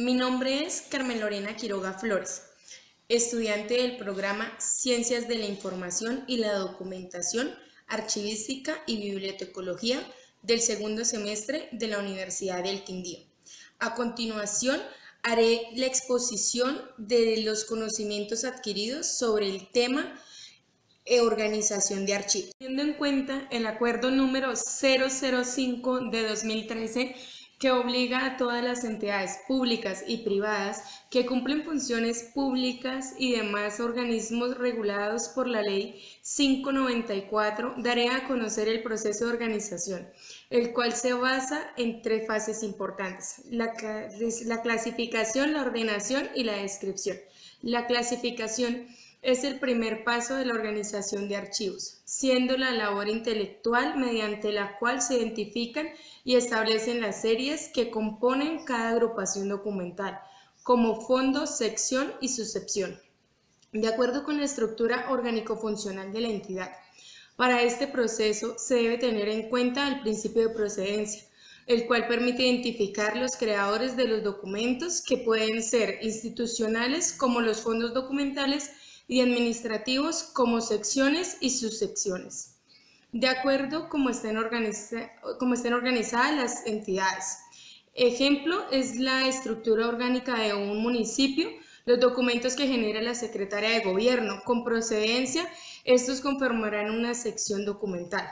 Mi nombre es Carmen Lorena Quiroga Flores, estudiante del programa Ciencias de la Información y la Documentación, Archivística y Bibliotecología del segundo semestre de la Universidad del Quindío. A continuación, haré la exposición de los conocimientos adquiridos sobre el tema organización de archivos. Teniendo en cuenta el acuerdo número 005 de 2013, que obliga a todas las entidades públicas y privadas que cumplen funciones públicas y demás organismos regulados por la Ley 594, daré a conocer el proceso de organización, el cual se basa en tres fases importantes: la clasificación, la ordenación y la descripción. La clasificación es el primer paso de la organización de archivos, siendo la labor intelectual mediante la cual se identifican y establecen las series que componen cada agrupación documental, como fondo, sección y subsección, de acuerdo con la estructura orgánico-funcional de la entidad. Para este proceso se debe tener en cuenta el principio de procedencia, el cual permite identificar los creadores de los documentos, que pueden ser institucionales como los fondos documentales y administrativos como secciones y subsecciones, de acuerdo como estén organizadas las entidades. Ejemplo es la estructura orgánica de un municipio, los documentos que genera la Secretaría de Gobierno. Con procedencia, estos conformarán una sección documental.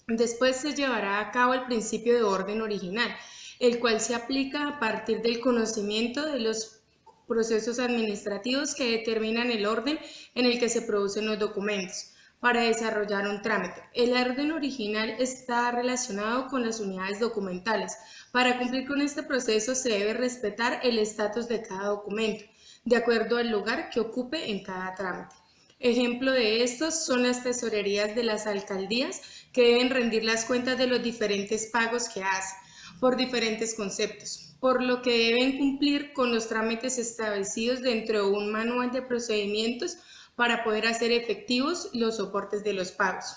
Después se llevará a cabo el principio de orden original, el cual se aplica a partir del conocimiento de los procesos administrativos que determinan el orden en el que se producen los documentos para desarrollar un trámite. El orden original está relacionado con las unidades documentales. Para cumplir con este proceso se debe respetar el estatus de cada documento, de acuerdo al lugar que ocupe en cada trámite. Ejemplo de estos son las tesorerías de las alcaldías, que deben rendir las cuentas de los diferentes pagos que hacen por diferentes conceptos, por lo que deben cumplir con los trámites establecidos dentro de un manual de procedimientos para poder hacer efectivos los soportes de los pagos.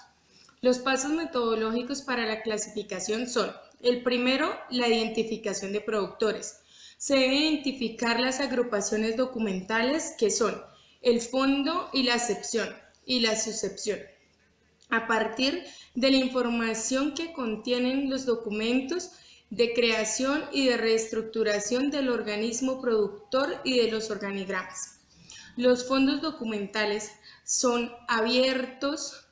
Los pasos metodológicos para la clasificación son: el primero, la identificación de productores. Se deben identificar las agrupaciones documentales, que son el fondo y la sección y la subsección, a partir de la información que contienen los documentos de creación y de reestructuración del organismo productor y de los organigramas. Los fondos documentales son abiertos,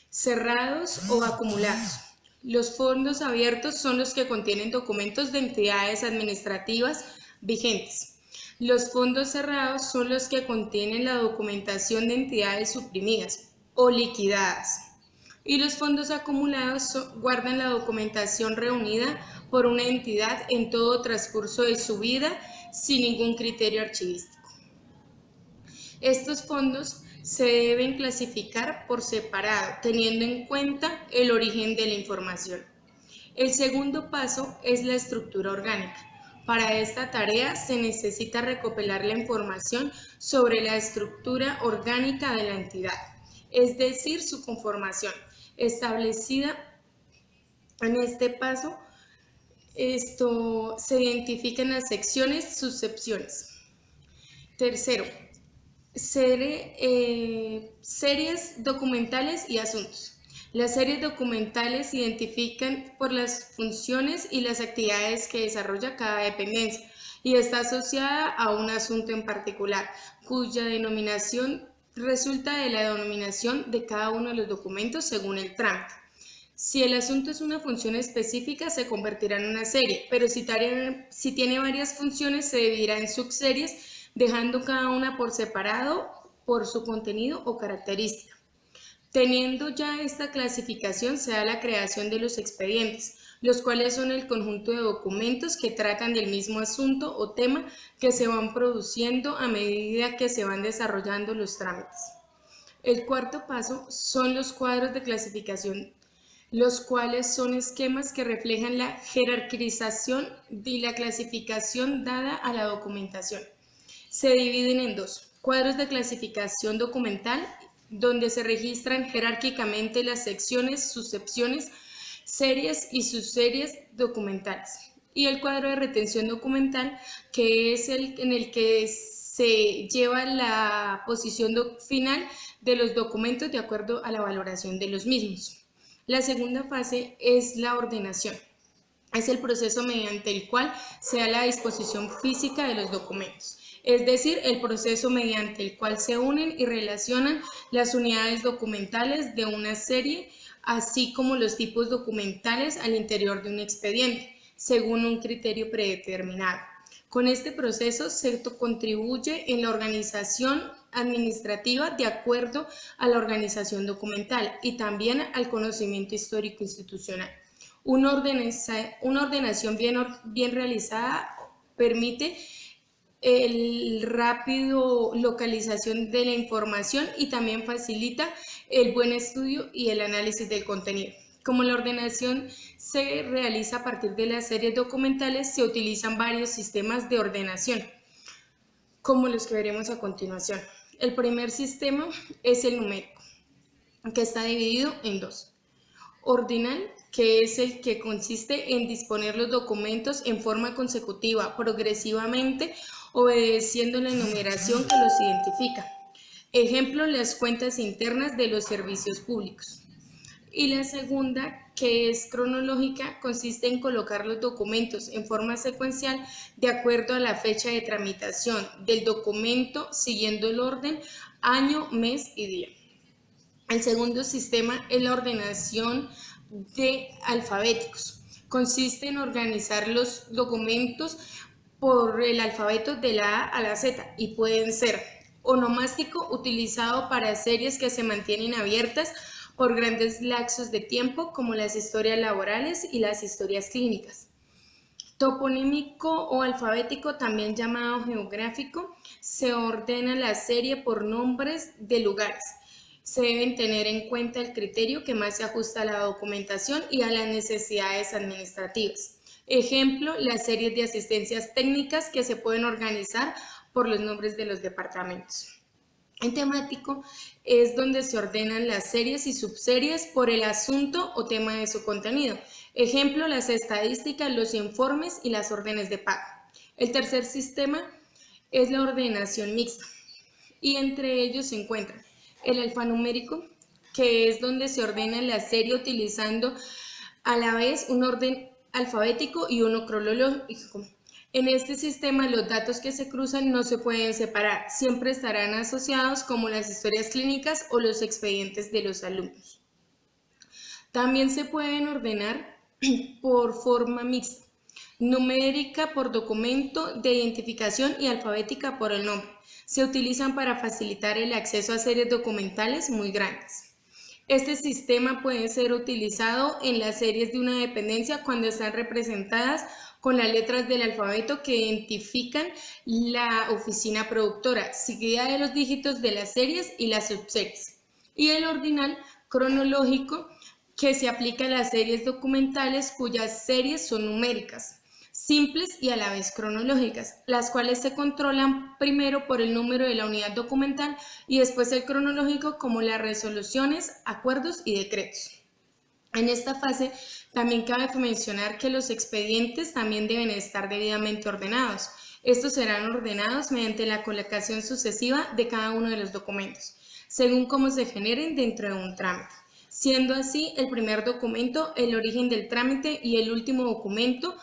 cerrados o acumulados. Los fondos abiertos son los que contienen documentos de entidades administrativas vigentes. Los fondos cerrados son los que contienen la documentación de entidades suprimidas o liquidadas. Y los fondos acumulados guardan la documentación reunida por una entidad en todo transcurso de su vida sin ningún criterio archivístico. Estos fondos se deben clasificar por separado, teniendo en cuenta el origen de la información. El segundo paso es la estructura orgánica. Para esta tarea se necesita recopilar la información sobre la estructura orgánica de la entidad, es decir, su conformación, establecida en este paso. Se identifican las secciones, subsecciones. Tercero, series documentales y asuntos. Las series documentales se identifican por las funciones y las actividades que desarrolla cada dependencia y está asociada a un asunto en particular, cuya denominación resulta de la denominación de cada uno de los documentos según el trámite. Si el asunto es una función específica, se convertirá en una serie, pero si tiene varias funciones, se dividirá en subseries, dejando cada una por separado por su contenido o característica. Teniendo ya esta clasificación, se da la creación de los expedientes, los cuales son el conjunto de documentos que tratan del mismo asunto o tema que se van produciendo a medida que se van desarrollando los trámites. El cuarto paso son los cuadros de clasificación, los cuales son esquemas que reflejan la jerarquización y la clasificación dada a la documentación. Se dividen en dos: cuadros de clasificación documental, donde se registran jerárquicamente las secciones, subsecciones, series y subseries documentales, y el cuadro de retención documental, que es el en el que se lleva la posición final de los documentos de acuerdo a la valoración de los mismos. La segunda fase es la ordenación. Es el proceso mediante el cual se da la disposición física de los documentos, es decir, el proceso mediante el cual se unen y relacionan las unidades documentales de una serie, así como los tipos documentales al interior de un expediente, según un criterio predeterminado. Con este proceso se contribuye en la organización administrativa de acuerdo a la organización documental y también al conocimiento histórico institucional. Una ordenación bien realizada permite el rápido localización de la información y también facilita el buen estudio y el análisis del contenido. Como la ordenación se realiza a partir de las series documentales, se utilizan varios sistemas de ordenación, como los que veremos a continuación. El primer sistema es el numérico, que está dividido en dos. Ordinal, que es el que consiste en disponer los documentos en forma consecutiva, progresivamente, obedeciendo la numeración que los identifica. Ejemplo, las cuentas internas de los servicios públicos. Y la segunda, que es cronológica, consiste en colocar los documentos en forma secuencial de acuerdo a la fecha de tramitación del documento, siguiendo el orden año, mes y día. El segundo sistema es la ordenación de alfabéticos. Consiste en organizar los documentos por el alfabeto de la A a la Z y pueden ser onomástico, utilizado para series que se mantienen abiertas por grandes lapsos de tiempo, como las historias laborales y las historias clínicas. Toponímico o alfabético, también llamado geográfico, se ordena la serie por nombres de lugares. Se deben tener en cuenta el criterio que más se ajusta a la documentación y a las necesidades administrativas. Ejemplo, las series de asistencias técnicas que se pueden organizar por los nombres de los departamentos. En temático es donde se ordenan las series y subseries por el asunto o tema de su contenido. Ejemplo, las estadísticas, los informes y las órdenes de pago. El tercer sistema es la ordenación mixta y entre ellos se encuentran el alfanumérico, que es donde se ordena la serie utilizando a la vez un orden alfabético y uno cronológico. En este sistema los datos que se cruzan no se pueden separar, siempre estarán asociados, como las historias clínicas o los expedientes de los alumnos. También se pueden ordenar por forma mixta, numérica por documento de identificación y alfabética por el nombre. Se utilizan para facilitar el acceso a series documentales muy grandes. Este sistema puede ser utilizado en las series de una dependencia cuando están representadas con las letras del alfabeto que identifican la oficina productora, seguida de los dígitos de las series y las subseries. Y el ordinal cronológico, que se aplica a las series documentales cuyas series son numéricas, simples y a la vez cronológicas, las cuales se controlan primero por el número de la unidad documental y después el cronológico, como las resoluciones, acuerdos y decretos. En esta fase también cabe mencionar que los expedientes también deben estar debidamente ordenados. Estos serán ordenados mediante la colocación sucesiva de cada uno de los documentos, según cómo se generen dentro de un trámite, siendo así el primer documento el origen del trámite y el último documento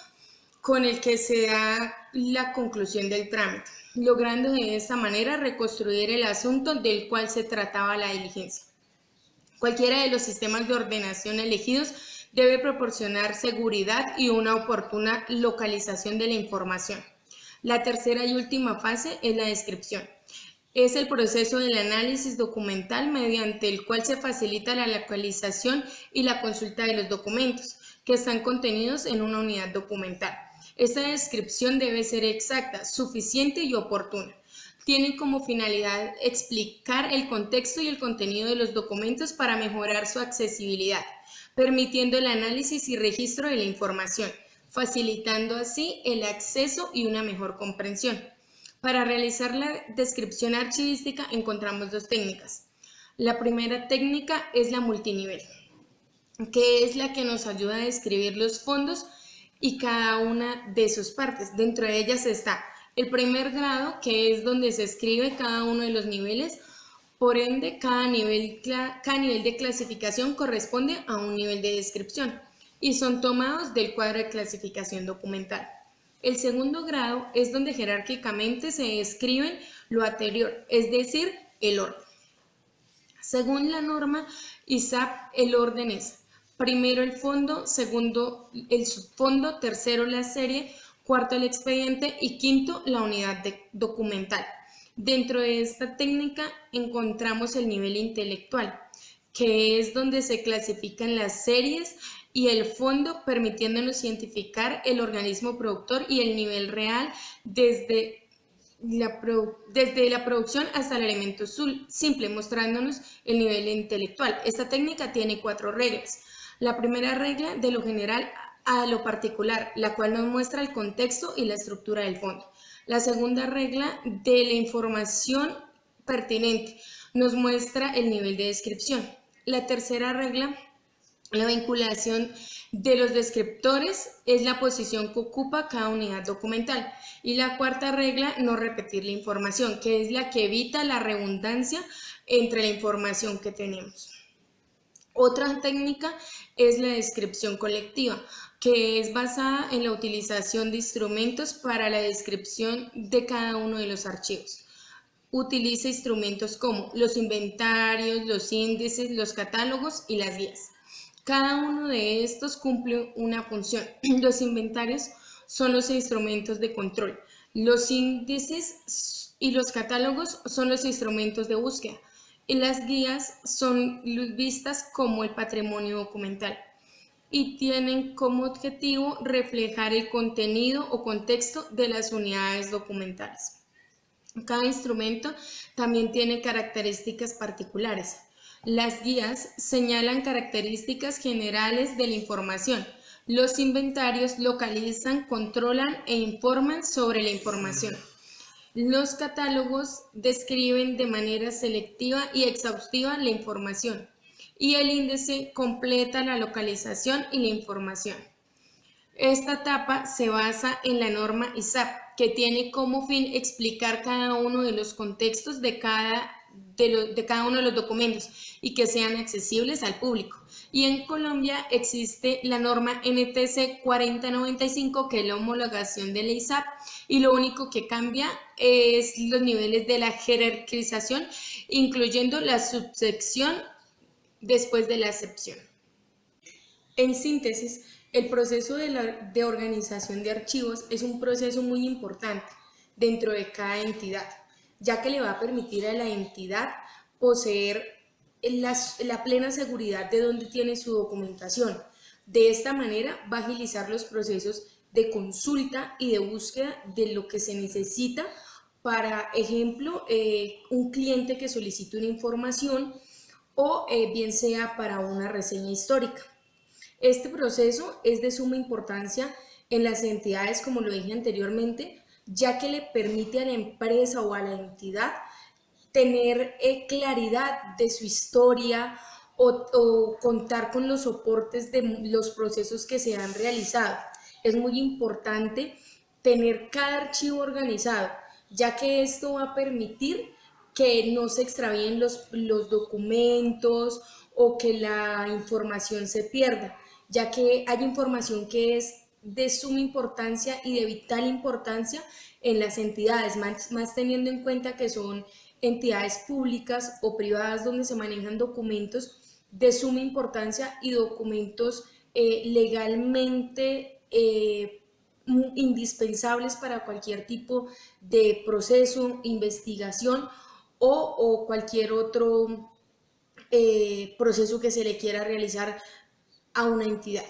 con el que se da la conclusión del trámite, logrando de esta manera reconstruir el asunto del cual se trataba la diligencia. Cualquiera de los sistemas de ordenación elegidos debe proporcionar seguridad y una oportuna localización de la información. La tercera y última fase es la descripción. Es el proceso del análisis documental mediante el cual se facilita la localización y la consulta de los documentos que están contenidos en una unidad documental. Esta descripción debe ser exacta, suficiente y oportuna. Tiene como finalidad explicar el contexto y el contenido de los documentos para mejorar su accesibilidad, permitiendo el análisis y registro de la información, facilitando así el acceso y una mejor comprensión. Para realizar la descripción archivística encontramos dos técnicas. La primera técnica es la multinivel, que es la que nos ayuda a describir los fondos y cada una de sus partes. Dentro de ellas está el primer grado, que es donde se escribe cada uno de los niveles. Por ende, cada nivel de clasificación corresponde a un nivel de descripción y son tomados del cuadro de clasificación documental. El segundo grado es donde jerárquicamente se describen lo anterior, es decir, el orden. Según la norma ISAP, el orden es primero el fondo, segundo el subfondo, tercero la serie, cuarto el expediente y quinto la unidad documental. Dentro de esta técnica encontramos el nivel intelectual, que es donde se clasifican las series y el fondo, permitiéndonos identificar el organismo productor y el nivel real desde la producción hasta el elemento simple, mostrándonos el nivel intelectual. Esta técnica tiene 4 reglas. La primera regla, de lo general a lo particular, la cual nos muestra el contexto y la estructura del fondo. La segunda regla, de la información pertinente, nos muestra el nivel de descripción. La tercera regla, la vinculación de los descriptores, es la posición que ocupa cada unidad documental. Y la cuarta regla, no repetir la información, que es la que evita la redundancia entre la información que tenemos. Otra técnica es la descripción colectiva, que es basada en la utilización de instrumentos para la descripción de cada uno de los archivos. Utiliza instrumentos como los inventarios, los índices, los catálogos y las guías. Cada uno de estos cumple una función. Los inventarios son los instrumentos de control. Los índices y los catálogos son los instrumentos de búsqueda. Y las guías son vistas como el patrimonio documental y tienen como objetivo reflejar el contenido o contexto de las unidades documentales. Cada instrumento también tiene características particulares. Las guías señalan características generales de la información. Los inventarios localizan, controlan e informan sobre la información. Los catálogos describen de manera selectiva y exhaustiva la información y el índice completa la localización y la información. Esta etapa se basa en la norma ISAP, que tiene como fin explicar cada uno de los contextos de cada uno de los documentos y que sean accesibles al público. Y en Colombia existe la norma NTC 4095, que es la homologación de la ISAP, y lo único que cambia es los niveles de la jerarquización, incluyendo la subsección después de la excepción. En síntesis, el proceso de organización de archivos es un proceso muy importante dentro de cada entidad, ya que le va a permitir a la entidad poseer la plena seguridad de dónde tiene su documentación. De esta manera va a agilizar los procesos de consulta y de búsqueda de lo que se necesita. Para ejemplo, un cliente que solicite una información o bien sea para una reseña histórica. Este proceso es de suma importancia en las entidades, como lo dije anteriormente, ya que le permite a la empresa o a la entidad tener claridad de su historia o contar con los soportes de los procesos que se han realizado. Es muy importante tener cada archivo organizado, ya que esto va a permitir que no se extravíen los documentos o que la información se pierda, ya que hay información que es de suma importancia y de vital importancia en las entidades, más teniendo en cuenta que son entidades públicas o privadas donde se manejan documentos de suma importancia y documentos legalmente indispensables para cualquier tipo de proceso, investigación o cualquier otro proceso que se le quiera realizar a una entidad.